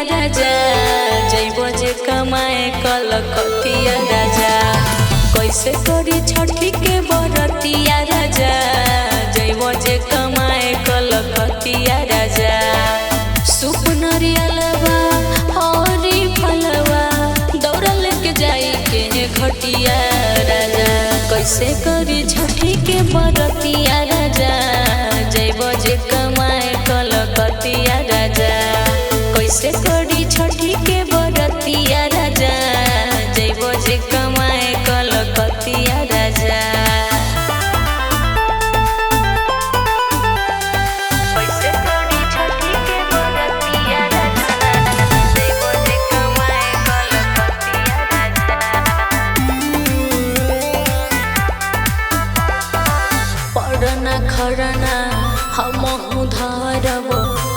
राजा जइबो जे कमाए कलकतिया राजा कैसे करी छठी के बरतिया राजा जइबो जे कमाए कलकतिया राजा सुप नरियलवा हरी फलवा दौड़ा लेके जाई के घटिया राजा कैसे करी छठी के बरतिया राजा जइबो जे कमाए कलकतिया राजा कैसे करी छठी के बरतिया राजा जइबो जे कमाए कलकतिया राजा कैसे करी छठी के बरतिया राजा जइबो जे कमाए कलकतिया राजा पढ़ना खरना हमहु धरब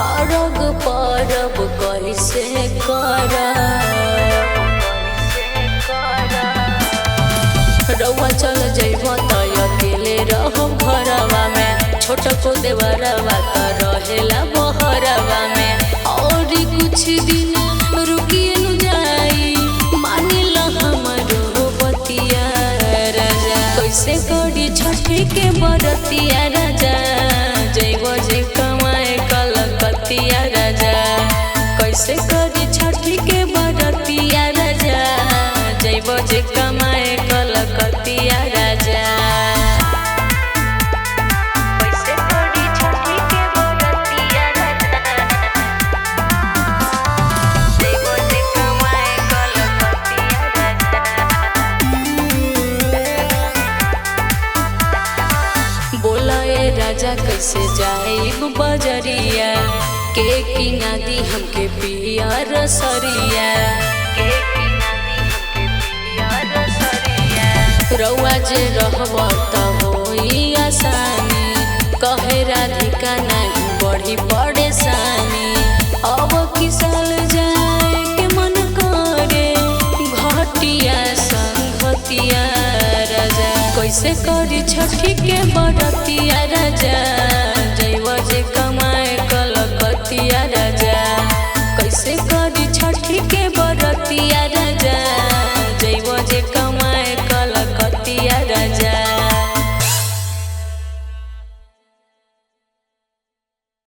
अरग परब कैसे कर रउआ चल जइब त अकेले रहब घरवा में छोट को देवरवा त रहेला बहरवा में और कुछ दिन रुकिए नु जाई मानिल हमरो बतिया राजा कैसे करी छठी के बरतिया राजा जइबो जे कमाए कलकतिया राजा कैसे करी छठी के बरतिया राजा जइबो जे कमाए कलकतिया राजा कैसे करी छठी के बरतिया राजा जइबो जे कमाए कलकतिया राजा बोला ए राजा कैसे जाइब बजरिया के किना दी हमके पियर सरिया के किना दी हमके पियर सरिया रउआ जे रहब त होई आसानी कहे राधिका नहीं बढ़ी परेशानी अब की साल जाए के मन करे घटिया संगतिया राजा कैसे करी छठी के बरतिया राजा